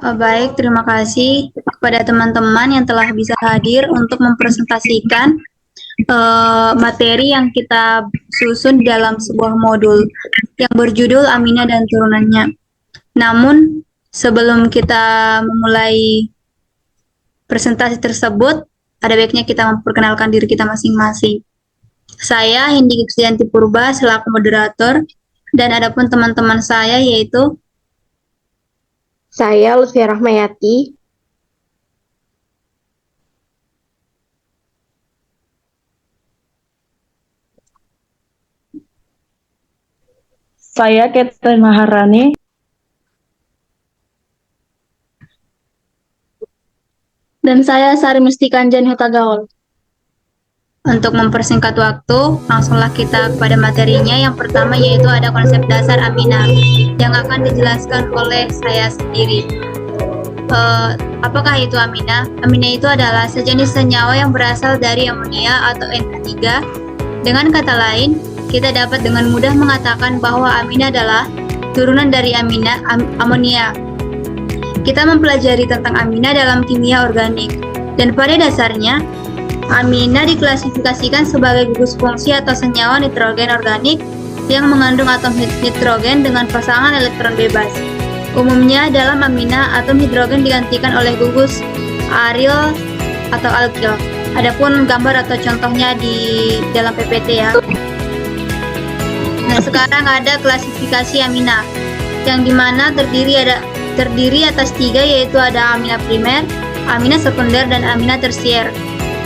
Baik, terima kasih kepada teman-teman yang telah bisa hadir untuk mempresentasikan materi yang kita susun dalam sebuah modul yang berjudul Aminah dan Turunannya. Namun, sebelum kita memulai presentasi tersebut, ada baiknya kita memperkenalkan diri kita masing-masing. Saya Hindi Kristianti Purba selaku moderator, dan adapun teman-teman saya yaitu Saya Lutfia Rahmayati. Saya Catherine Maharani. Dan saya Sari Mustika Anjani Hutagaol. Untuk mempersingkat waktu, langsunglah kita kepada materinya. Yang pertama yaitu ada konsep dasar aminah yang akan dijelaskan oleh saya sendiri. Apakah itu aminah? Aminah itu adalah sejenis senyawa yang berasal dari amonia atau NH3. Dengan kata lain, kita dapat dengan mudah mengatakan bahwa aminah adalah turunan dari amonia. Kita mempelajari tentang aminah dalam kimia organik, dan pada dasarnya aminah diklasifikasikan sebagai gugus fungsi atau senyawa nitrogen organik yang mengandung atom nitrogen dengan pasangan elektron bebas. Umumnya dalam aminah, atom hidrogen digantikan oleh gugus aryl atau alkil. Adapun gambar atau contohnya di dalam PPT ya. Nah, sekarang ada klasifikasi aminah, yang dimana terdiri atas 3, yaitu ada aminah primer, aminah sekunder, dan aminah tersier.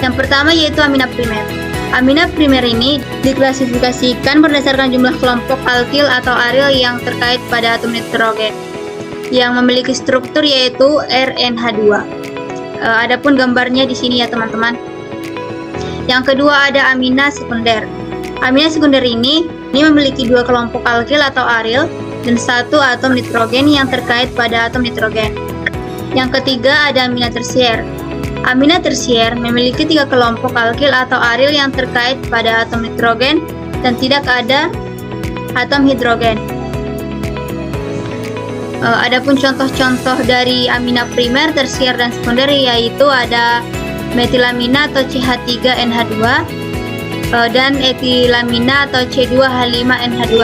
Yang pertama yaitu aminah primer. Aminah primer ini diklasifikasikan berdasarkan jumlah kelompok alkil atau aryl yang terkait pada atom nitrogen yang memiliki struktur yaitu RNH2. Adapun gambarnya di sini ya teman-teman. Yang kedua ada aminah sekunder. Aminah sekunder ini memiliki 2 kelompok alkil atau aryl dan 1 atom nitrogen yang terkait pada atom nitrogen. Yang ketiga ada aminah tersier. Aminah tersier memiliki 3 kelompok alkil atau aryl yang terkait pada atom nitrogen dan tidak ada atom hidrogen. Adapun contoh-contoh dari aminah primer, tersier, dan sekunder yaitu ada metilamina atau CH3NH2 dan etilamina atau C2H5NH2.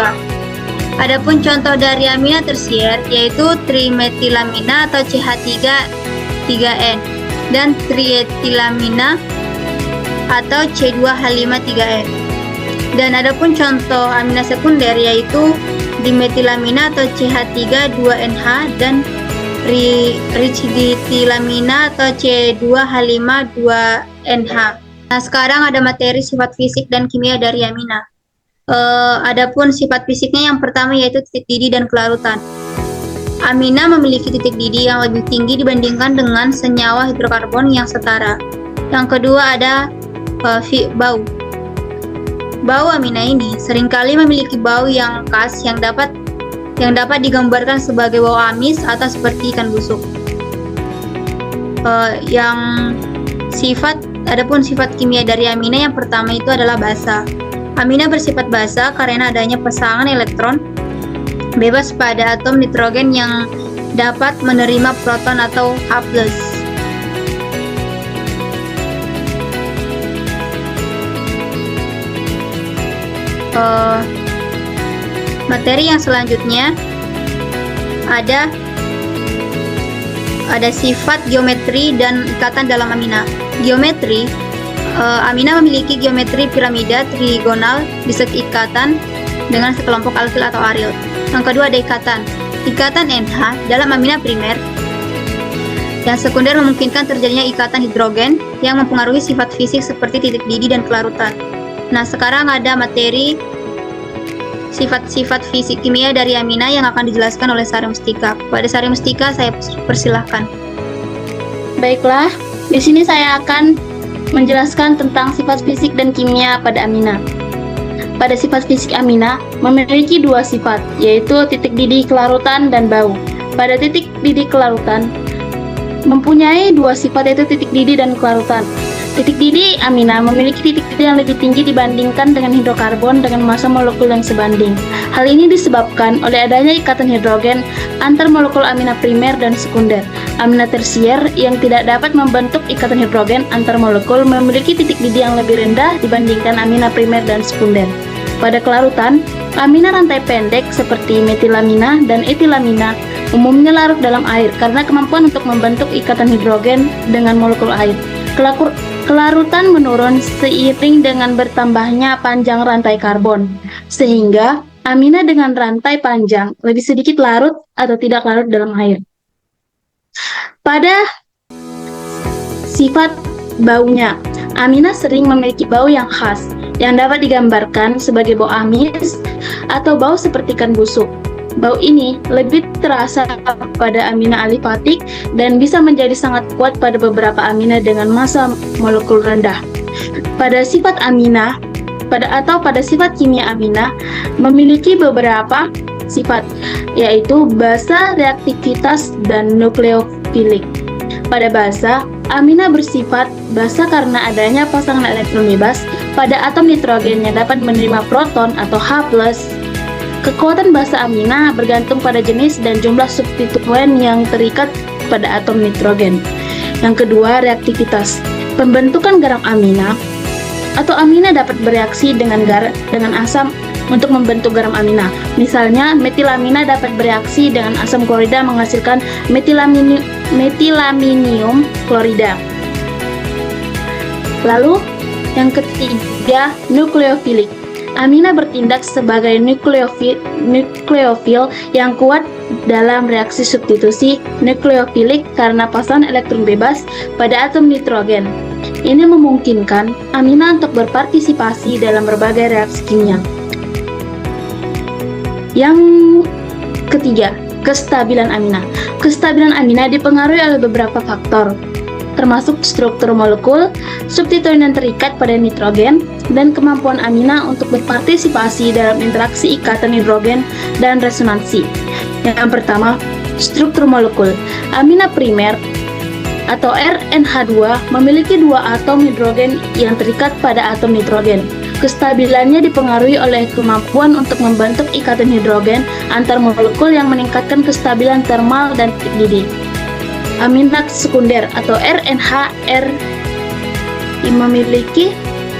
Adapun contoh dari aminah tersier yaitu trimetilamina atau CH3-3N dan trietilamina atau C2H5-3N. Dan adapun contoh aminah sekunder yaitu dimetilamina atau CH3-2NH dan richiditilamina atau C2H5-2NH. Nah, sekarang ada materi sifat fisik dan kimia dari aminah. Adapun sifat fisiknya yang pertama yaitu titik didih dan kelarutan. Aminah memiliki titik didih yang lebih tinggi dibandingkan dengan senyawa hidrokarbon yang setara. Yang kedua ada bau. Bau aminah ini seringkali memiliki bau yang khas yang dapat digambarkan sebagai bau amis atau seperti ikan busuk. Adapun sifat kimia dari aminah yang pertama itu adalah basa. Aminah bersifat basa karena adanya pasangan elektron bebas pada atom nitrogen yang dapat menerima proton atau H+. Materi yang selanjutnya ada sifat geometri dan ikatan dalam aminah. Geometri, aminah memiliki geometri piramida trigonal di seikatan dengan sekelompok alkil atau aryl. Yang kedua ada ikatan NH dalam aminah primer. Yang sekunder memungkinkan terjadinya ikatan hidrogen yang mempengaruhi sifat fisik seperti titik didih dan kelarutan. Nah, sekarang ada materi sifat-sifat fisik kimia dari aminah yang akan dijelaskan oleh Sari Mustika. Pada Sari Mustika saya persilahkan. Baiklah, di sini saya akan menjelaskan tentang sifat fisik dan kimia pada aminah. Pada sifat fisik aminah memiliki 2 sifat, yaitu titik didih kelarutan dan bau. Pada titik didih kelarutan mempunyai 2 sifat, yaitu titik didih dan kelarutan. Titik didih amina memiliki titik didih yang lebih tinggi dibandingkan dengan hidrokarbon dengan massa molekul yang sebanding. Hal ini disebabkan oleh adanya ikatan hidrogen antar molekul amina primer dan sekunder. Amina tersier yang tidak dapat membentuk ikatan hidrogen antar molekul memiliki titik didih yang lebih rendah dibandingkan amina primer dan sekunder. Pada kelarutan, amina rantai pendek seperti metilamina dan etilamina umumnya larut dalam air karena kemampuan untuk membentuk ikatan hidrogen dengan molekul air. Kelarutan menurun seiring dengan bertambahnya panjang rantai karbon, sehingga amina dengan rantai panjang lebih sedikit larut atau tidak larut dalam air. Pada sifat baunya, amina sering memiliki bau yang khas, yang dapat digambarkan sebagai bau amis atau bau seperti ikan busuk. Bau ini lebih terasa pada amina alifatik dan bisa menjadi sangat kuat pada beberapa amina dengan massa molekul rendah. Pada sifat amina, pada sifat kimia amina memiliki beberapa sifat, yaitu basa, reaktivitas, dan nukleofilik. Pada basa, amina bersifat basa karena adanya pasangan elektron bebas pada atom nitrogen yang dapat menerima proton atau H+. Kekuatan basa amina bergantung pada jenis dan jumlah substituen yang terikat pada atom nitrogen. Yang kedua, reaktivitas. Pembentukan garam amina atau amina dapat bereaksi dengan asam untuk membentuk garam amina. Misalnya, metilamina dapat bereaksi dengan asam klorida menghasilkan metilaminium klorida. Lalu, yang ketiga, nukleofilik. Amina bertindak sebagai nukleofil yang kuat dalam reaksi substitusi nukleofilik karena pasangan elektron bebas pada atom nitrogen. Ini memungkinkan amina untuk berpartisipasi dalam berbagai reaksi kimia. Yang ketiga, kestabilan amina. Kestabilan amina dipengaruhi oleh beberapa faktor, termasuk struktur molekul, substituen yang terikat pada nitrogen, dan kemampuan amina untuk berpartisipasi dalam interaksi ikatan hidrogen dan resonansi. Yang pertama, struktur molekul. Amina primer atau RNH2 memiliki dua atom hidrogen yang terikat pada atom nitrogen. Kestabilannya dipengaruhi oleh kemampuan untuk membentuk ikatan hidrogen antar molekul yang meningkatkan kestabilan termal dan titik didih. Amina sekunder atau RNHR memiliki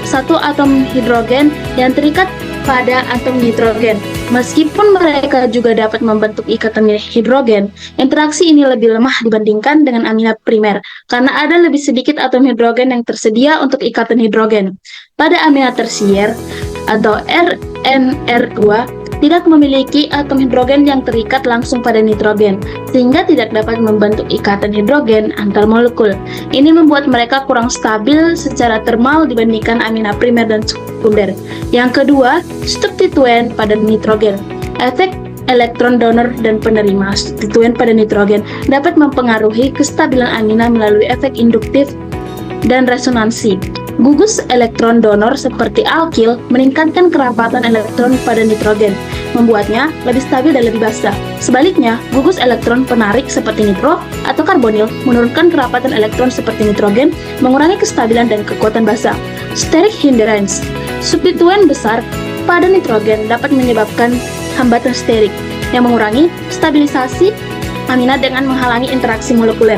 satu atom hidrogen yang terikat pada atom nitrogen. Meskipun mereka juga dapat membentuk ikatan hidrogen, interaksi ini lebih lemah dibandingkan dengan amina primer karena ada lebih sedikit atom hidrogen yang tersedia untuk ikatan hidrogen. Pada amina tersier atau RNR2 tidak memiliki atom hidrogen yang terikat langsung pada nitrogen, sehingga tidak dapat membentuk ikatan hidrogen antar molekul. Ini membuat mereka kurang stabil secara termal dibandingkan amina primer dan sekunder. Yang kedua, substituen pada nitrogen. Efek elektron donor dan penerima substituen pada nitrogen dapat mempengaruhi kestabilan amina melalui efek induktif dan resonansi. Gugus elektron donor seperti alkil meningkatkan kerapatan elektron pada nitrogen, membuatnya lebih stabil dan lebih basa. Sebaliknya, gugus elektron penarik seperti nitro atau karbonil menurunkan kerapatan elektron seperti nitrogen, mengurangi kestabilan dan kekuatan basa. Steric hindrance. Substituen besar pada nitrogen dapat menyebabkan hambatan sterik yang mengurangi stabilisasi amina dengan menghalangi interaksi molekuler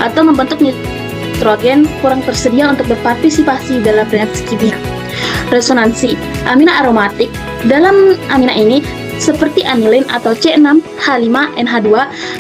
atau membentuk nitrogen kurang tersedia untuk berpartisipasi dalam reaksi kimia. Resonansi. Amina aromatik. Dalam amina ini, seperti anilin atau C6H5NH2,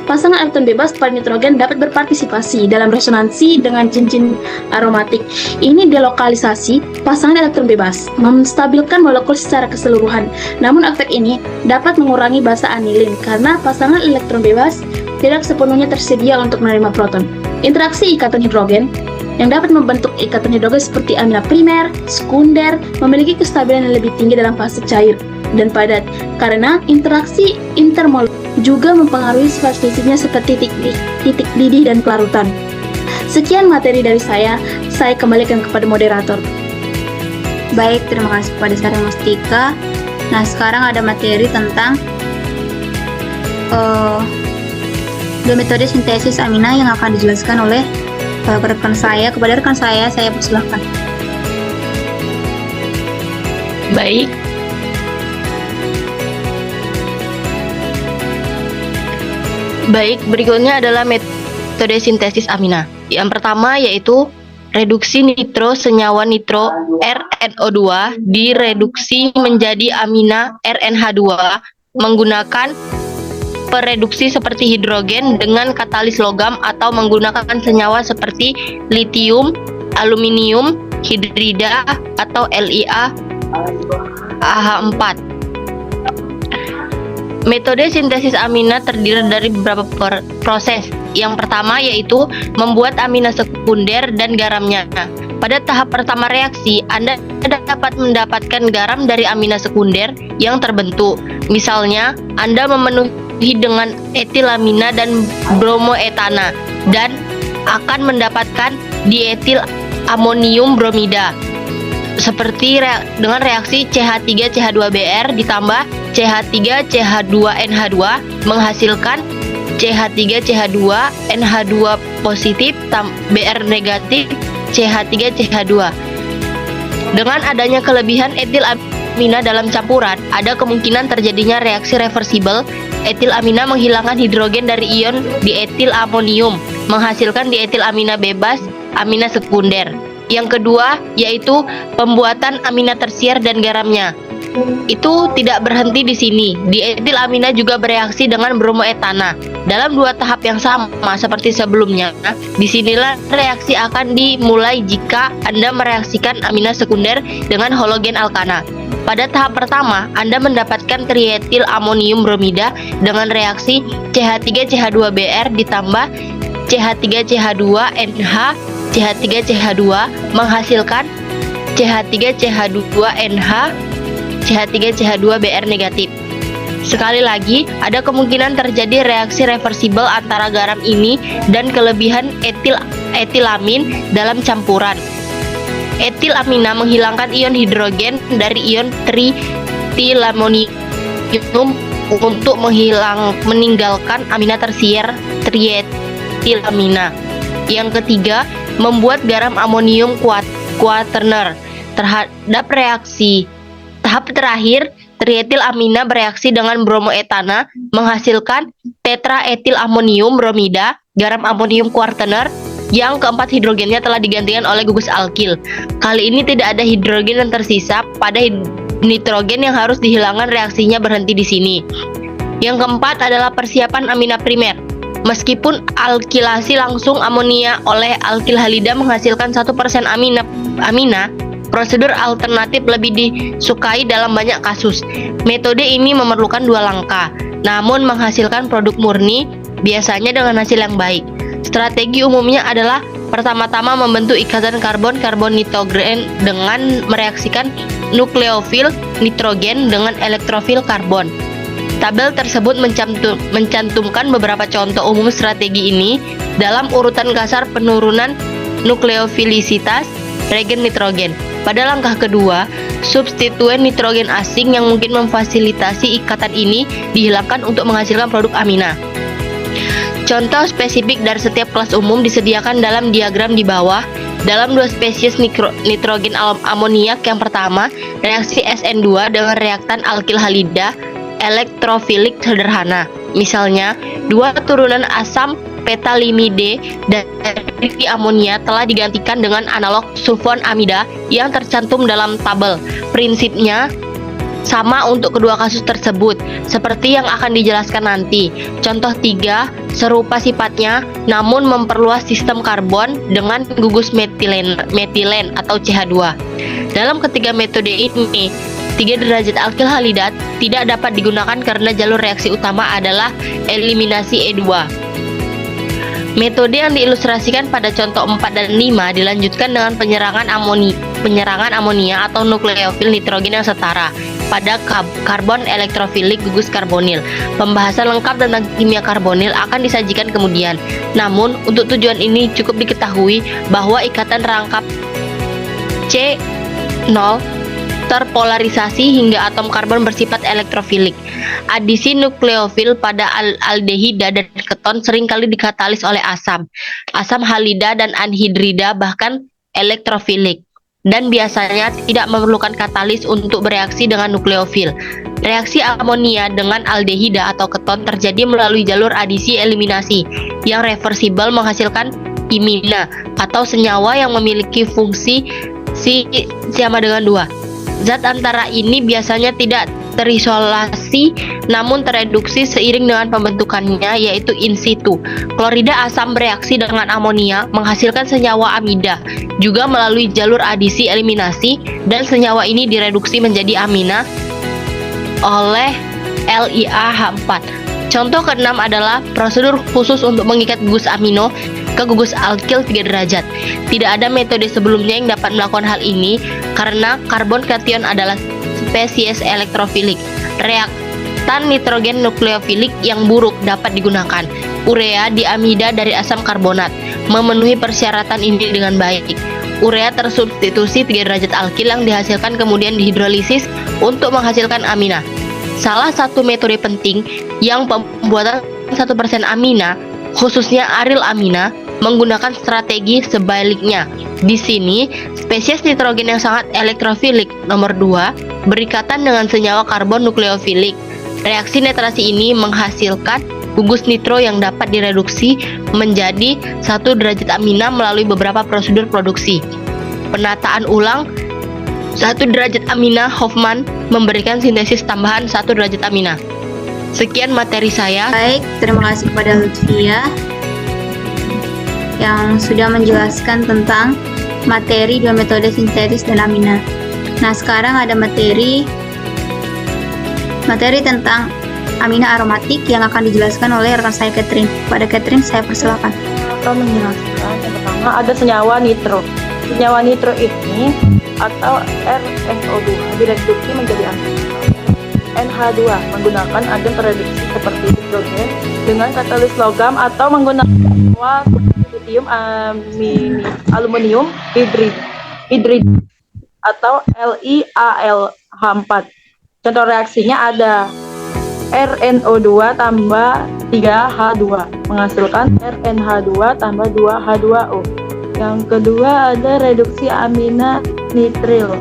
pasangan elektron bebas pada nitrogen dapat berpartisipasi dalam resonansi dengan cincin aromatik. Ini delokalisasi pasangan elektron bebas, menstabilkan molekul secara keseluruhan. Namun efek ini dapat mengurangi basa anilin karena pasangan elektron bebas tidak sepenuhnya tersedia untuk menerima proton. Interaksi ikatan hidrogen yang dapat membentuk ikatan hidrogen seperti amina primer, sekunder, memiliki kestabilan yang lebih tinggi dalam fase cair dan padat karena interaksi intermolekul juga mempengaruhi sifat fisiknya seperti titik didih dan kelarutan. Sekian materi dari saya kembalikan kepada moderator. Baik, terima kasih kepada Sarah Mustika. Nah, sekarang ada materi tentang dua metode sintesis amina yang akan dijelaskan oleh kepada rekan saya persilahkan. Baik. Baik, berikutnya adalah metode sintesis amina. Yang pertama yaitu reduksi nitro senyawa nitro RNO2 direduksi menjadi amina RNH2 menggunakan pereduksi seperti hidrogen dengan katalis logam atau menggunakan senyawa seperti litium, aluminium hidrida atau LiA AH4. Metode sintesis amina terdiri dari beberapa proses. Yang pertama yaitu membuat amina sekunder dan garamnya. Pada tahap pertama reaksi, Anda dapat mendapatkan garam dari amina sekunder yang terbentuk. Misalnya, Anda memenuhi dengan etilamina dan bromoetana dan akan mendapatkan dietil amonium bromida. Seperti dengan reaksi CH3CH2Br ditambah CH3CH2NH2 menghasilkan CH3CH2NH2 positif Br negatif CH3CH2. Dengan adanya kelebihan etil amina dalam campuran, ada kemungkinan terjadinya reaksi reversibel. Etil amina menghilangkan hidrogen dari ion dietil amonium, menghasilkan dietil amina bebas amina sekunder. Yang kedua yaitu pembuatan amina tersier dan garamnya. Itu tidak berhenti di sini. Dietil amina juga bereaksi dengan bromoetana dalam dua tahap yang sama seperti sebelumnya. Disinilah reaksi akan dimulai jika Anda mereaksikan amina sekunder dengan halogen alkana. Pada tahap pertama, Anda mendapatkan trietil amonium bromida dengan reaksi CH3CH2Br ditambah CH3CH2NH CH3CH2 menghasilkan CH3CH2NH CH3CH2Br negatif. Sekali lagi, ada kemungkinan terjadi reaksi reversibel antara garam ini dan kelebihan etilamin dalam campuran. Etilamina menghilangkan ion hidrogen dari ion tritilamonium untuk meninggalkan amina tersier trietilamina. Yang ketiga, membuat garam amonium quaterner terhadap reaksi. Tahap terakhir, trietil amina bereaksi dengan bromoetana menghasilkan tetraetil amonium bromida, garam amonium quaterner. Yang keempat, hidrogennya telah digantikan oleh gugus alkil. Kali ini tidak ada hidrogen yang tersisa pada nitrogen yang harus dihilangkan, reaksinya berhenti di sini. Yang keempat adalah persiapan amina primer. Meskipun alkilasi langsung amonia oleh alkil halida menghasilkan 1% amina, prosedur alternatif lebih disukai dalam banyak kasus. Metode ini memerlukan dua langkah, namun menghasilkan produk murni biasanya dengan hasil yang baik. Strategi umumnya adalah pertama-tama membentuk ikatan karbon-karbon nitrogen dengan mereaksikan nukleofil nitrogen dengan elektrofil karbon. Tabel tersebut mencantumkan beberapa contoh umum strategi ini dalam urutan kasar penurunan nukleofilisitas regen nitrogen. Pada langkah kedua, substituen nitrogen asing yang mungkin memfasilitasi ikatan ini dihilangkan untuk menghasilkan produk amina. Contoh spesifik dari setiap kelas umum disediakan dalam diagram di bawah. Dalam dua spesies nitrogen amoniak, yang pertama, reaksi SN2 dengan reaktan alkil halida elektrofilik sederhana. Misalnya, dua turunan asam petalimide dari amonia telah digantikan dengan analog sulfon amida yang tercantum dalam tabel. Prinsipnya sama untuk kedua kasus tersebut, seperti yang akan dijelaskan nanti. Contoh 3 serupa sifatnya, namun memperluas sistem karbon dengan gugus metilen atau CH2. Dalam ketiga metode ini, 3 derajat alkil halida tidak dapat digunakan karena jalur reaksi utama adalah eliminasi E2. Metode yang diilustrasikan pada contoh 4 dan 5 dilanjutkan dengan penyerangan amonia atau nukleofil nitrogen yang setara pada karbon elektrofilik gugus karbonil. Pembahasan lengkap tentang kimia karbonil akan disajikan kemudian. Namun, untuk tujuan ini cukup diketahui bahwa ikatan rangkap C0 terpolarisasi hingga atom karbon bersifat elektrofilik. Adisi nukleofil pada aldehida dan keton seringkali dikatalis oleh asam halida dan anhidrida bahkan elektrofilik, dan biasanya tidak memerlukan katalis untuk bereaksi dengan nukleofil. Reaksi amonia dengan aldehida atau keton terjadi melalui jalur adisi eliminasi yang reversibel menghasilkan imina atau senyawa yang memiliki fungsi sama dengan 2. Zat antara ini biasanya tidak terisolasi namun tereduksi seiring dengan pembentukannya, yaitu in situ. Klorida asam bereaksi dengan amonia menghasilkan senyawa amida juga melalui jalur adisi eliminasi, dan senyawa ini direduksi menjadi amina oleh LiAH4. Contoh keenam adalah prosedur khusus untuk mengikat gugus amino ke gugus alkil 3 derajat. Tidak ada metode sebelumnya yang dapat melakukan hal ini karena karbon kation adalah spesies elektrofilik. Reaktan nitrogen nukleofilik yang buruk dapat digunakan. Urea diamida dari asam karbonat memenuhi persyaratan ini dengan baik. Urea tersubstitusi 3 derajat alkil yang dihasilkan kemudian dihidrolisis untuk menghasilkan amina. Salah satu metode penting yang pembuatan 1% amina, khususnya aril amina, menggunakan strategi sebaliknya. Di sini, spesies nitrogen yang sangat elektrofilik nomor 2 berikatan dengan senyawa karbon nukleofilik. Reaksi netrasi ini menghasilkan gugus nitro yang dapat direduksi menjadi 1 derajat amina melalui beberapa prosedur produksi. Penataan ulang 1 derajat amina Hoffman memberikan sintesis tambahan 1 derajat amina. Sekian materi saya. Baik, terima kasih kepada Lutfia yang sudah menjelaskan tentang materi 2 metode sintesis dan amina. Nah, sekarang ada materi tentang amina aromatik yang akan dijelaskan oleh rekan saya Catherine. Pada Catherine, saya persilakan. Atau menjelaskan yang pertama ada senyawa nitro. Senyawa nitro ini atau RNO2 direduksi menjadi NH2 menggunakan agen tereduksi seperti hidrogen dengan katalis logam atau menggunakan lithium aluminium hidrid atau LiAlH4. Contoh reaksinya ada RNO2 tambah 3H2 menghasilkan RNH2 tambah 2H2O. Yang kedua ada reduksi amina nitril,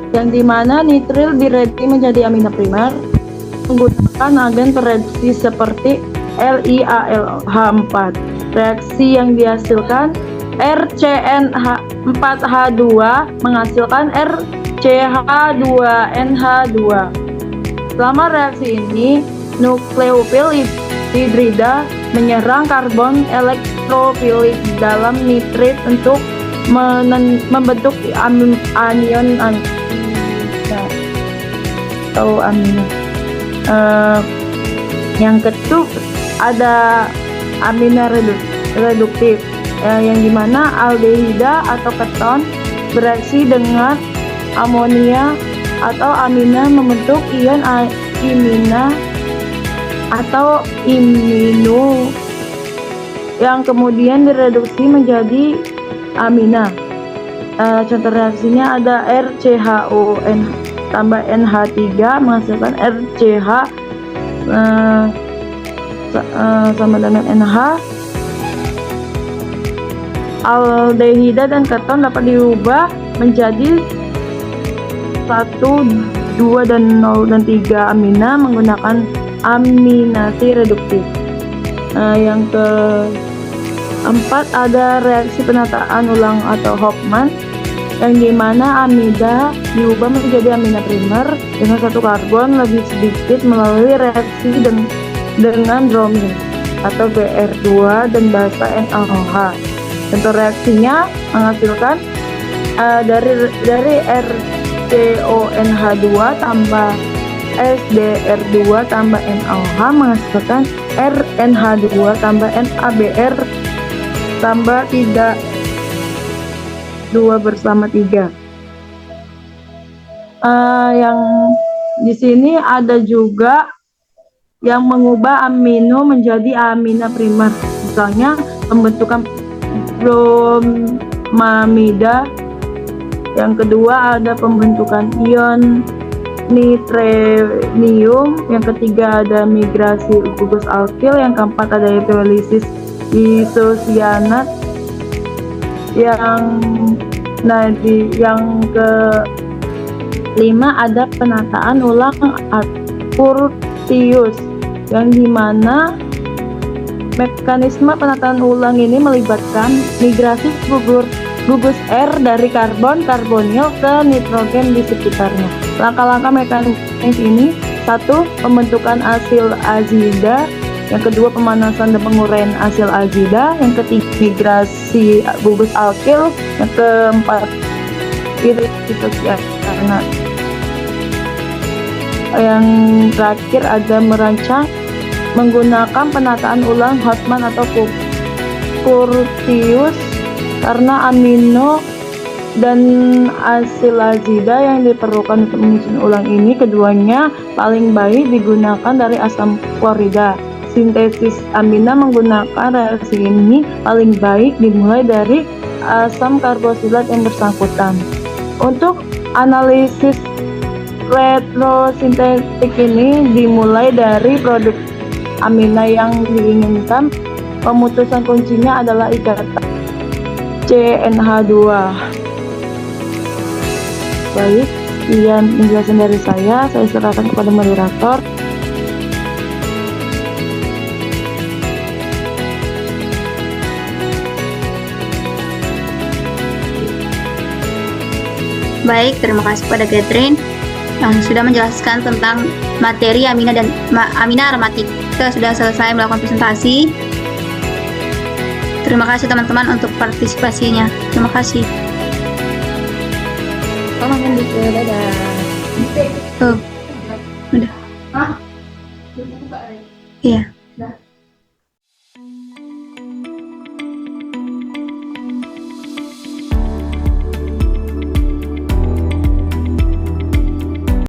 yang dimana nitril direduksi menjadi amina primer menggunakan agen tereduksi seperti LiAlH4. Reaksi yang dihasilkan RCN4H2 menghasilkan RCH2NH2. Selama reaksi ini, nukleofil hidrida menyerang karbon elektrofilik dalam nitrit untuk membentuk anion atau amina. Yang kedua ada amina reduktif, yang dimana aldehida atau keton bereaksi dengan amonia atau amina membentuk ion imina atau imino yang kemudian direduksi menjadi amina. Contoh reaksinya ada RCHON tambah NH3 menghasilkan RCH sama dengan NH. Aldehida dan keton dapat diubah menjadi 1, 2, dan 0 dan 3 amina menggunakan aminasi reduktif. Yang keempat ada reaksi penataan ulang atau Hoffman, yang dimana amida diubah menjadi amina primer dengan 1 karbon lebih sedikit melalui reaksi dengan bromin atau Br2 dan basa NaOH. Contoh reaksinya menghasilkan dari RCONH2 tambah SDR2 tambah NaOH menghasilkan RNH2 tambah NaBr tambah 2 bersama 3. Yang di sini ada juga yang mengubah amino menjadi amina primer, misalnya pembentukan bromamida Yang kedua ada pembentukan ion nitrenium, yang ketiga ada migrasi gugus alkil, yang keempat ada hidrolisis isosianat, yang kelima ada penataan ulang Curtius, yang dimana mekanisme penataan ulang ini melibatkan migrasi gugus R dari karbonil ke nitrogen di sekitarnya. Langkah-langkah mekanis ini: satu, pembentukan asil azida; yang kedua, pemanasan dan penguraian asil azida; yang ketiga, migrasi gugus alkil; yang keempat, isosianat; yang terakhir ada merancang menggunakan penataan ulang Hartmann atau Curtius, karena amino dan asilazida yang diperlukan untuk menyusun ulang ini keduanya paling baik digunakan dari asam klorida. Sintesis amina menggunakan reaksi ini paling baik dimulai dari asam karboksilat yang bersangkutan. Untuk analisis retrosintetik ini dimulai dari produk amina yang diinginkan. Pemutusan kuncinya adalah ikatan CNH2. Baik, sekian penjelasan dari saya serahkan kepada moderator. Baik, terima kasih kepada Catherine yang sudah menjelaskan tentang materi amina dan amina aromatik. Kita sudah selesai melakukan presentasi. Terima kasih teman-teman untuk partisipasinya. Terima kasih. Selamat menikmati. Dadah. Udah. Iya.